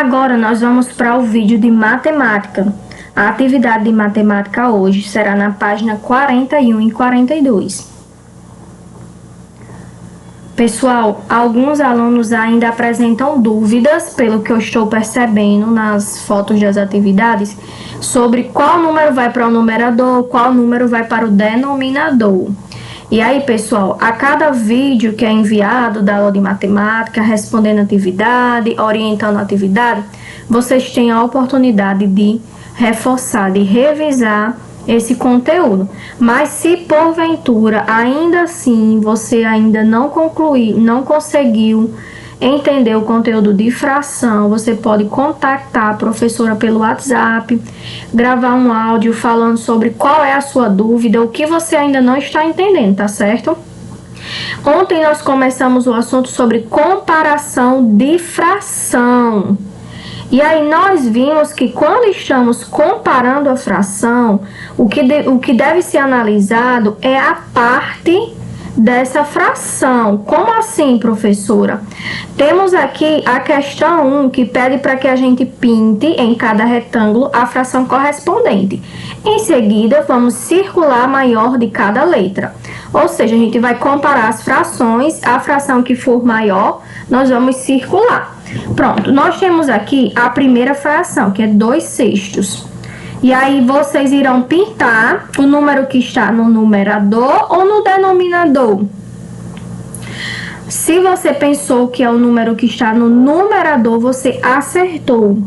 Agora nós vamos para o vídeo de matemática. A atividade de matemática hoje será na página 41 e 42. Pessoal, alguns alunos ainda apresentam dúvidas, pelo que eu estou percebendo nas fotos das atividades, sobre qual número vai para o numerador, qual número vai para o denominador. E aí, pessoal, a cada vídeo que é enviado da aula de matemática, respondendo atividade, orientando a atividade, vocês têm a oportunidade de reforçar, de revisar esse conteúdo. Mas se porventura ainda assim você ainda não conseguiu entender o conteúdo de fração, você pode contactar a professora pelo WhatsApp, gravar um áudio falando sobre qual é a sua dúvida, o que você ainda não está entendendo, tá certo? Ontem nós começamos o assunto sobre comparação de fração. E aí nós vimos que quando estamos comparando a fração, o que deve ser analisado é a parte dessa fração. Como assim, professora? Temos aqui a questão 1, que pede para que a gente pinte em cada retângulo a fração correspondente. Em seguida, vamos circular a maior de cada letra. Ou seja, a gente vai comparar as frações, a fração que for maior, nós vamos circular. Pronto, nós temos aqui a primeira fração, que é 2/6. E aí, vocês irão pintar o número que está no numerador ou no denominador. Se você pensou que é o número que está no numerador, você acertou.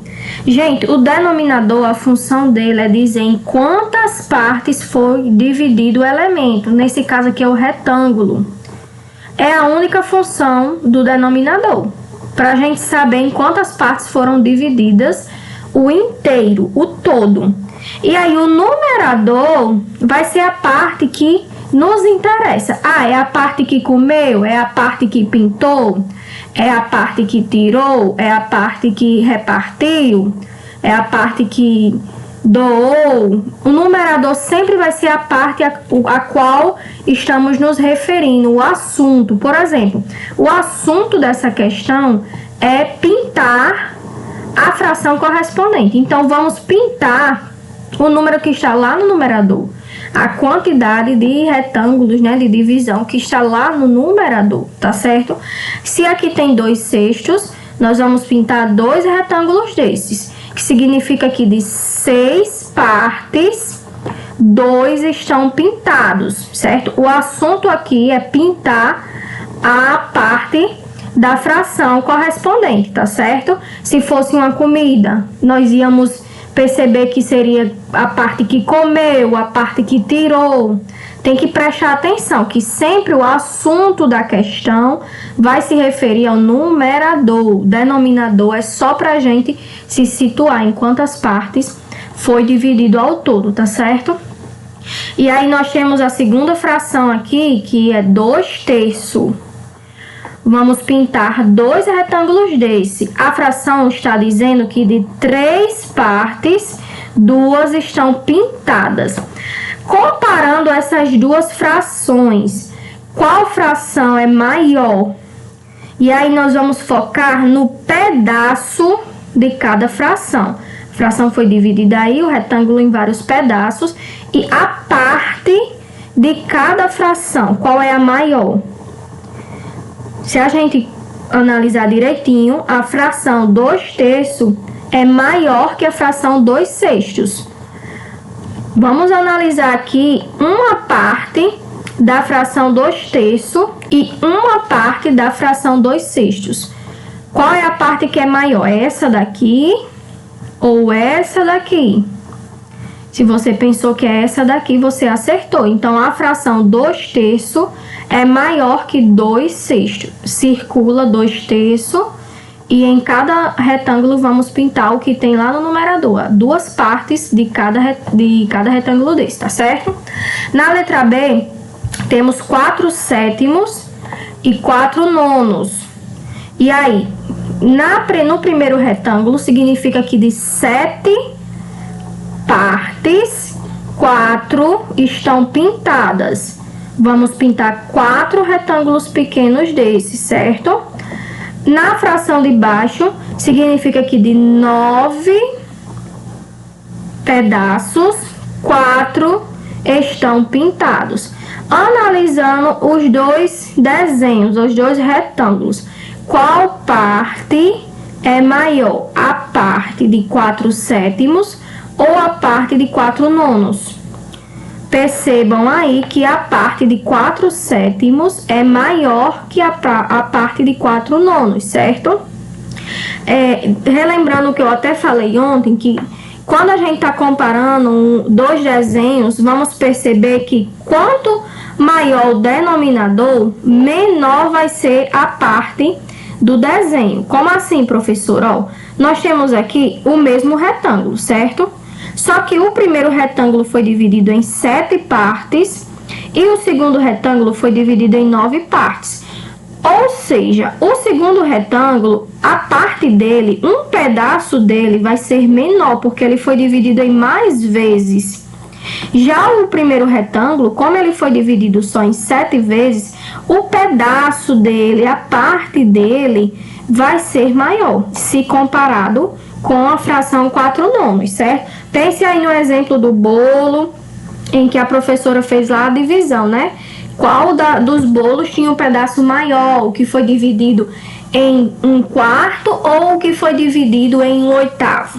Gente, o denominador, a função dele é dizer em quantas partes foi dividido o elemento. Nesse caso aqui é o retângulo. É a única função do denominador, para a gente saber em quantas partes foram divididas o inteiro, o todo. E aí o numerador vai ser a parte que nos interessa. Ah, é a parte que comeu, é a parte que pintou, é a parte que tirou, é a parte que repartiu, é a parte que doou. O numerador sempre vai ser a parte a qual estamos nos referindo, o assunto. Por exemplo, o assunto dessa questão é pintar a fração correspondente. Então, vamos pintar o número que está lá no numerador, a quantidade de retângulos, né, de divisão que está lá no numerador, tá certo? Se aqui tem 2/6, nós vamos pintar 2 retângulos desses, que significa que de 6 partes, 2 estão pintados, certo? O assunto aqui é pintar a parte da fração correspondente, tá certo? Se fosse uma comida, nós íamos perceber que seria a parte que comeu, a parte que tirou. Tem que prestar atenção que sempre o assunto da questão vai se referir ao numerador. O denominador é só para a gente se situar em quantas partes foi dividido ao todo, tá certo? E aí nós temos a segunda fração aqui, que é 2/3. Vamos pintar 2 retângulos desse. A fração está dizendo que de 3 partes, 2 estão pintadas. Comparando essas duas frações, qual fração é maior? E aí nós vamos focar no pedaço de cada fração. A fração foi dividida aí, o retângulo em vários pedaços, e a parte de cada fração, qual é a maior? Se a gente analisar direitinho, a fração 2/3 é maior que a fração 2/6. Vamos analisar aqui uma parte da fração 2/3 e uma parte da fração 2/6. Qual é a parte que é maior? Essa daqui ou essa daqui? Se você pensou que é essa daqui, você acertou. Então, a fração 2/3 é maior que 2/6. Circula 2/3 e em cada retângulo vamos pintar o que tem lá no numerador. 2 partes de cada retângulo desse, tá certo? Na letra B, temos 4/7 e 4/9. E aí, no primeiro retângulo, significa que de 7 partes, 4 estão pintadas. Vamos pintar 4 retângulos pequenos desses, certo? Na fração de baixo, significa que de 9 pedaços, 4 estão pintados. Analisando os dois desenhos, os dois retângulos, qual parte é maior? A parte de 4/7 ou a parte de 4/9? Percebam aí que a parte de 4/7 é maior que a parte de 4/9, certo? Relembrando o que eu até falei ontem, que quando a gente está comparando dois desenhos, vamos perceber que quanto maior o denominador, menor vai ser a parte do desenho. Como assim, professor? Ó, nós temos aqui o mesmo retângulo, certo? Só que o primeiro retângulo foi dividido em 7 partes e o segundo retângulo foi dividido em 9 partes. Ou seja, o segundo retângulo, a parte dele, um pedaço dele vai ser menor, porque ele foi dividido em mais vezes. Já o primeiro retângulo, como ele foi dividido só em 7 vezes, o pedaço dele, a parte dele, vai ser maior, se comparado com a fração 4/9, certo? Pense aí no exemplo do bolo, em que a professora fez lá a divisão, né? Qual dos bolos tinha um pedaço maior, o que foi dividido em 1/4 ou o que foi dividido em 1/8?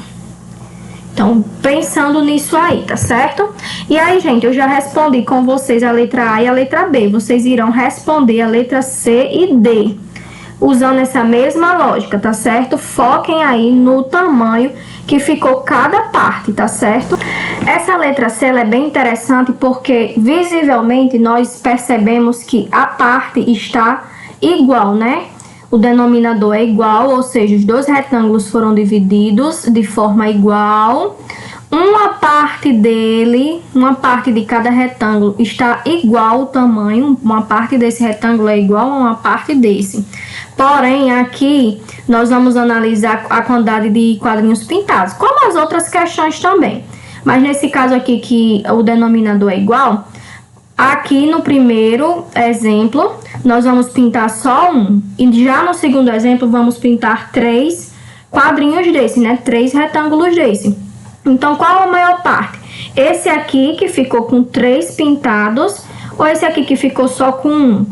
Então, pensando nisso aí, tá certo? E aí, gente, eu já respondi com vocês a letra A e a letra B. Vocês irão responder a letra C e D, usando essa mesma lógica, tá certo? Foquem aí no tamanho que ficou cada parte, tá certo? Essa letra C ela é bem interessante porque visivelmente nós percebemos que a parte está igual, né? O denominador é igual, ou seja, os dois retângulos foram divididos de forma igual. Uma parte dele, uma parte de cada retângulo está igual o tamanho, uma parte desse retângulo é igual a uma parte desse. Porém, aqui nós vamos analisar a quantidade de quadrinhos pintados, como as outras questões também. Mas nesse caso aqui que o denominador é igual, aqui no primeiro exemplo, nós vamos pintar só um. E já no segundo exemplo, vamos pintar 3 quadrinhos desse, né? 3 retângulos desse. Então, qual a maior parte? Esse aqui que ficou com 3 pintados ou esse aqui que ficou só com 1?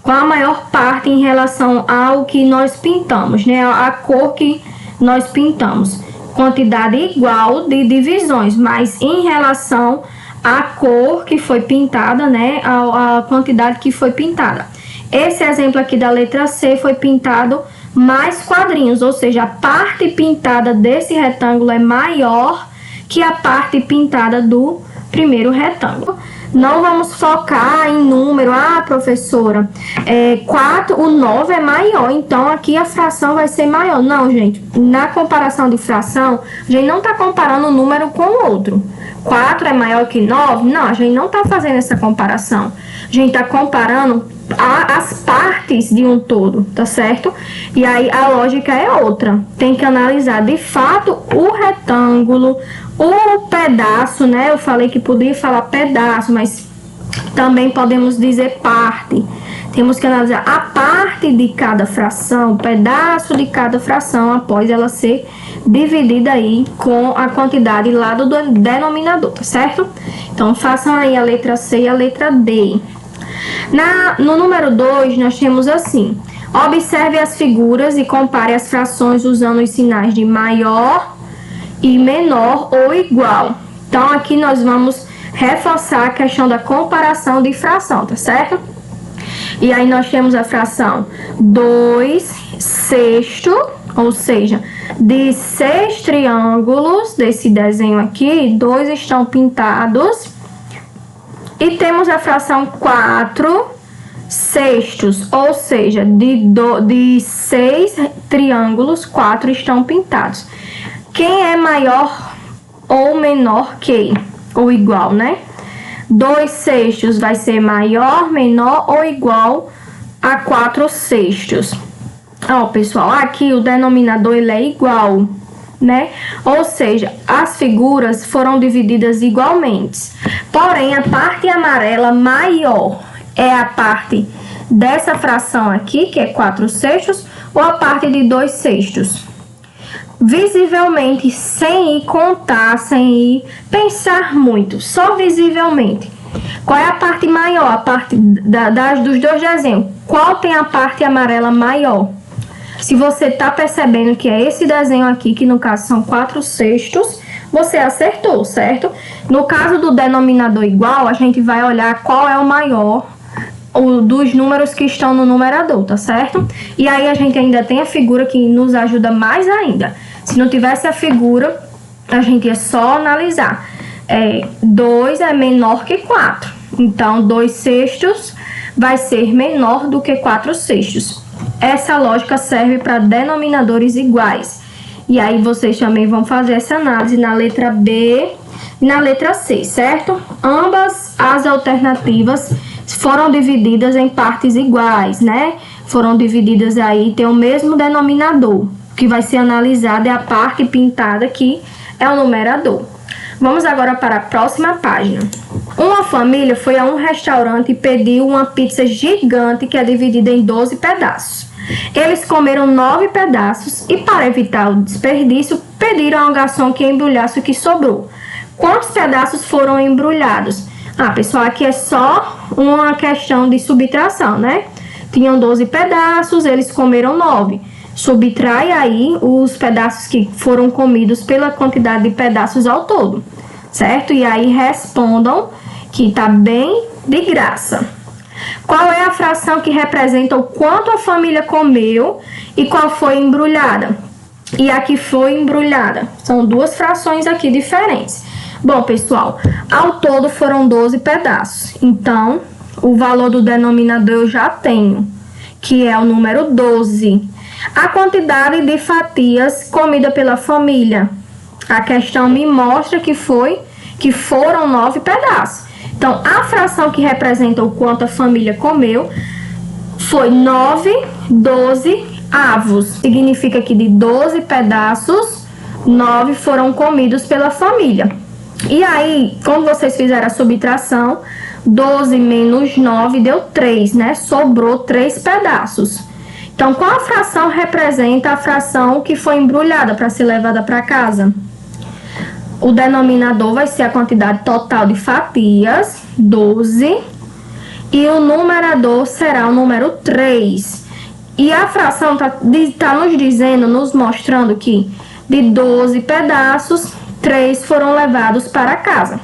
Qual a maior parte em relação ao que nós pintamos, né? A cor que nós pintamos. Quantidade igual de divisões, mas em relação à cor que foi pintada, né? A quantidade que foi pintada. Esse exemplo aqui da letra C foi pintado mais quadrinhos, ou seja, a parte pintada desse retângulo é maior que a parte pintada do primeiro retângulo. Não vamos focar em número. Ah, professora, 4, o 9 é maior, então aqui a fração vai ser maior. Não, gente, na comparação de fração, a gente não está comparando um número com o outro. 4 é maior que 9? Não, a gente não está fazendo essa comparação. A gente está comparando as partes de um todo, tá certo? E aí a lógica é outra. Tem que analisar de fato o retângulo, o pedaço, né? Eu falei que podia falar pedaço, mas também podemos dizer parte. Temos que analisar a parte de cada fração, o pedaço de cada fração após ela ser dividida aí com a quantidade lá do denominador, tá certo? Então, façam aí a letra C e a letra D. No número 2, nós temos assim: observe as figuras e compare as frações usando os sinais de maior e menor ou igual. Então, aqui nós vamos reforçar a questão da comparação de fração, tá certo? E aí nós temos a fração 2/6, ou seja, de 6 triângulos desse desenho aqui, 2 estão pintados. E temos a fração 4/6, ou seja, de 6 triângulos, 4 estão pintados. Quem é maior ou menor que, ou igual, né? 2/6 vai ser maior, menor ou igual a 4/6. Ó, pessoal, aqui o denominador ele é igual, né? Ou seja, as figuras foram divididas igualmente. Porém, a parte amarela maior é a parte dessa fração aqui, que é 4/6, ou a parte de 2/6? Visivelmente, sem ir contar, sem ir pensar muito, só visivelmente. Qual é a parte maior? A parte dos dois desenhos. Qual tem a parte amarela maior? Se você está percebendo que é esse desenho aqui, que no caso são 4/6, você acertou, certo? No caso do denominador igual, a gente vai olhar qual é o maior dos números que estão no numerador, tá certo? E aí a gente ainda tem a figura que nos ajuda mais ainda. Se não tivesse a figura, a gente ia só analisar. 2 é menor que 4. Então, 2/6 vai ser menor do que 4/6. Essa lógica serve para denominadores iguais. E aí, vocês também vão fazer essa análise na letra B e na letra C, certo? Ambas as alternativas foram divididas em partes iguais, né? Foram divididas aí, tem o mesmo denominador. O que vai ser analisado é a parte pintada, que é o numerador. Vamos agora para a próxima página. Uma família foi a um restaurante e pediu uma pizza gigante que é dividida em 12 pedaços. Eles comeram 9 pedaços e, para evitar o desperdício, pediram ao garçom que embrulhasse o que sobrou. Quantos pedaços foram embrulhados? Pessoal, aqui é só uma questão de subtração, né? Tinham 12 pedaços, eles comeram 9. Subtrai aí os pedaços que foram comidos pela quantidade de pedaços ao todo, certo? E aí respondam que tá bem de graça. Qual é a fração que representa o quanto a família comeu e qual foi embrulhada? E a que foi embrulhada. São duas frações aqui diferentes. Bom, pessoal, ao todo foram 12 pedaços. Então, o valor do denominador eu já tenho, que é o número 12. A quantidade de fatias comida pela família. A questão me mostra que foram 9 pedaços. Então, a fração que representa o quanto a família comeu foi 9/12 avos. Significa que de 12 pedaços, 9 foram comidos pela família. E aí, como vocês fizeram a subtração, 12 menos 9 deu 3, né? Sobrou 3 pedaços. Então, qual a fração representa a fração que foi embrulhada para ser levada para casa? O denominador vai ser a quantidade total de fatias, 12, e o numerador será o número 3. E a fração tá nos dizendo, nos mostrando que de 12 pedaços, 3 foram levados para casa.